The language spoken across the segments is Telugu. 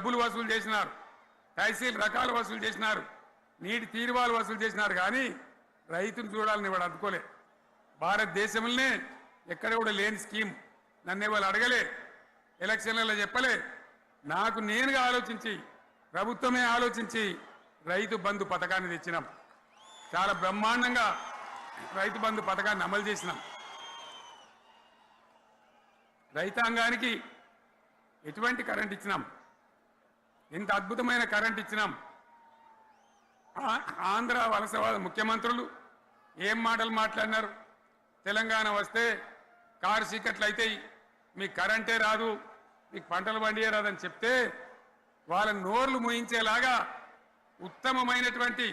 డబ్బులు వసూలు చేసినారు, తహసీల్ రకాలు వసూలు చేసినారు, నీటి తీరువాలు వసూలు చేసినారు. కానీ రైతును చూడాలని వాడు అందుకోలే. భారతదేశంలోనే ఎక్కడ కూడా లేని స్కీమ్. నన్ను వాళ్ళు అడగలే, ఎలక్షన్లలో చెప్పలే. నాకు నేనుగా ఆలోచించి, ప్రభుత్వమే ఆలోచించి రైతు బంధు పథకాన్ని తెచ్చినాం. చాలా బ్రహ్మాండంగా రైతు బంధు పథకాన్ని అమలు చేసినాం. రైతాంగానికి ఎటువంటి కరెంట్ ఇచ్చినాం, ఎంత అద్భుతమైన కరెంట్ ఇచ్చినాం. ఆంధ్ర వలసవాద ముఖ్యమంత్రులు ఏం మాటలు మాట్లాడినారు. తెలంగాణ వస్తే కారు చీకట్లు అవుతాయి, మీకు కరెంటే రాదు, మీకు పంటలు పండియే రాదని చెప్తే వాళ్ళ నోర్లు మూయించేలాగా ఉత్తమమైనటువంటి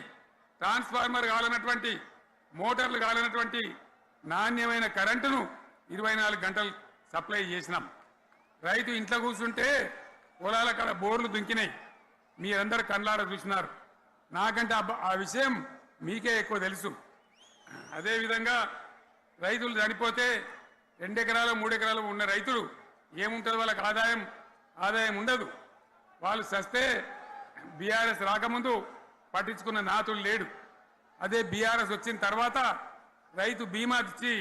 ట్రాన్స్ఫార్మర్ కావాలన్నటువంటి, మోటార్లు కావాలన్నటువంటి నాణ్యమైన కరెంటును 24 గంటలు సప్లై చేసినాం. రైతు ఇంట్లో కూర్చుంటే పొలాల కాడ బోర్లు దుంకినాయి, మీరందరూ కళ్ళారా చూసినారు. నాకంటే ఆ విషయం మీకే ఎక్కువ తెలుసు. అదేవిధంగా రైతులు చనిపోతే 2 ఎకరాలు 3 ఎకరాలు ఉన్న రైతులు ఏముంటుంది, వాళ్ళకి ఆదాయం ఉండదు. వాళ్ళు సస్తే బీఆర్ఎస్ రాకముందు పట్టించుకున్న నాతులు లేడు. అదే బీఆర్ఎస్ వచ్చిన తర్వాత రైతు బీమా ఇచ్చి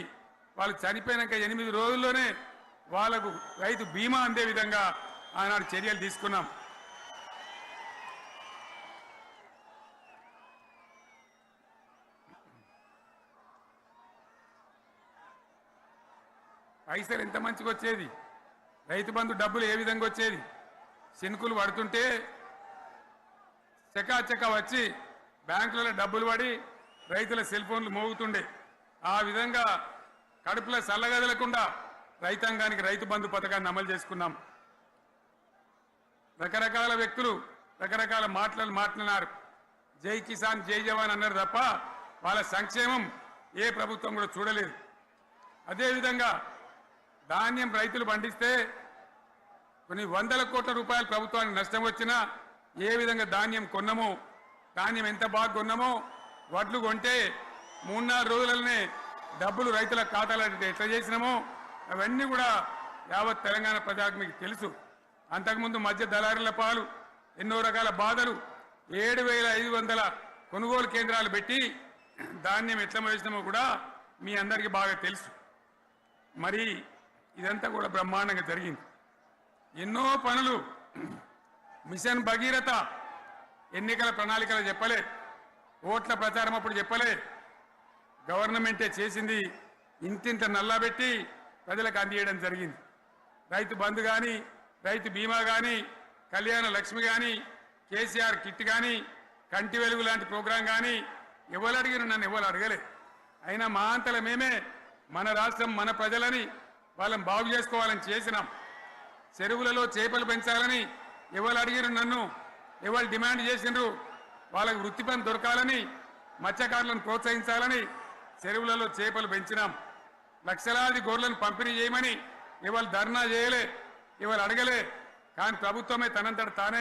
వాళ్ళు చనిపోయినాక 8 రోజుల్లోనే వాళ్ళకు రైతు బీమా అందే విధంగా ఆనాడు చర్యలు తీసుకున్నాం. పైసలు ఎంత మంచిగా వచ్చేది, రైతు బంధు డబ్బులు ఏ విధంగా వచ్చేది. శనుకులు పడుతుంటే చకాచక వచ్చి బ్యాంకులలో డబ్బులు పడి రైతుల సెల్ ఫోన్లు మోగుతుండే. ఆ విధంగా కడుపులో చల్లగదలకుండా రైతాంగానికి రైతు బంధు పథకాన్ని అమలు చేసుకున్నాం. రకరకాల వ్యక్తులు రకరకాల మాటలు మాట్లాడినారు. జై కిసాన్ జై జవాన్ అన్నారు తప్ప వాళ్ళ సంక్షేమం ఏ ప్రభుత్వం కూడా చూడలేదు. అదేవిధంగా ధాన్యం రైతులు పండిస్తే కొన్ని 100 కోట్ల రూపాయలు ప్రభుత్వానికి నష్టం వచ్చినా ఏ విధంగా ధాన్యం కొన్నామో, ధాన్యం ఎంత బాగా కొన్నామో, వడ్లు కొంటే 3-4 రోజులనే డబ్బులు రైతుల ఖాతాలో ఎట్లా చేసినామో అవన్నీ కూడా యావత్ తెలంగాణ ప్రజలకు మీకు తెలుసు. అంతకుముందు మధ్య దళారుల పాలు ఎన్నో రకాల బాధలు, 7,500 కొనుగోలు కేంద్రాలు పెట్టి ధాన్యం ఎట్లా వేసినామో కూడా మీ అందరికీ బాగా తెలుసు. మరి ఇదంతా కూడా బ్రహ్మాండంగా జరిగింది. ఎన్నో పనులు, మిషన్ భగీరథ ఎన్నికల ప్రణాళికలు చెప్పలే, ఓట్ల ప్రచారం అప్పుడు చెప్పలే, గవర్నమెంటే చేసింది. ఇంతింత నల్లబెట్టి ప్రజలకు అందియడం జరిగింది. రైతు బంధు కానీ, రైతు బీమా కానీ, కళ్యాణ లక్ష్మి కానీ, కేసీఆర్ కిట్ కానీ, కంటి వెలుగు లాంటి ప్రోగ్రాం కానీ ఎవరు అడిగిన నన్ను ఎవరు అడగలే. అయినా మా అంతల మేమే మన రాష్ట్రం మన ప్రజలని వాళ్ళని బాగు చేసుకోవాలని చేసినాం. చెరువులలో చేపలు పెంచాలని ఎవరు అడిగిన నన్ను, ఎవరు డిమాండ్ చేసిండ్రు, వాళ్ళకు వృత్తి పని దొరకాలని, మత్స్యకారులను ప్రోత్సహించాలని చెరువులలో చేపలు పెంచినాం. లక్షలాది గొర్రెలను పంపిణీ చేయమని ఎవరు ధర్నా చేయలే, ఎవరు అడగలే. కానీ ప్రభుత్వమే తనంతట తానే